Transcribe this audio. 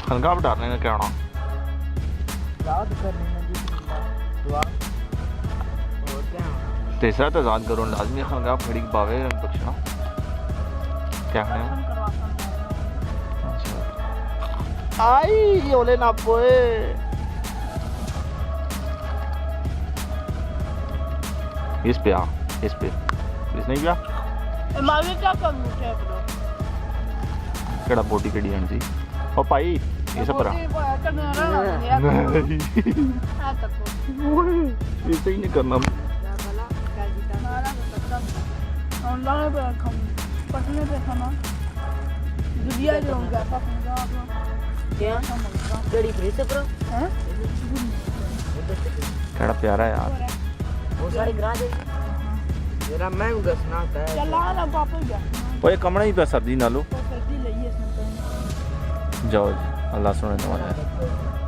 खनगा डालने का क्या होना याद करने में भी दुआ और क्या तीसरा तो याद करो लाजमी खनगा खड़ी बावे बख्शना क्या है आई ओले ना पोए इस पे इस नहीं गया मावे क्या करूं क्या करो केड़ा बोटी केड़ी हन जी ओ भाई ये सब पर ये सही नहीं करना ऑनलाइन पे खाऊं पटने पे खाना दुनिया जाऊंगा क्या गड़ी फ्री से करो हैं केड़ा प्यारा यार वो सारी गिरा दे जरा मैं घसना है चला ना पापा जा ओए कमना ही पे सर्दी नालो सर्दी लई है इसमें जाओ जी अल्लाह सुने तुम्हारा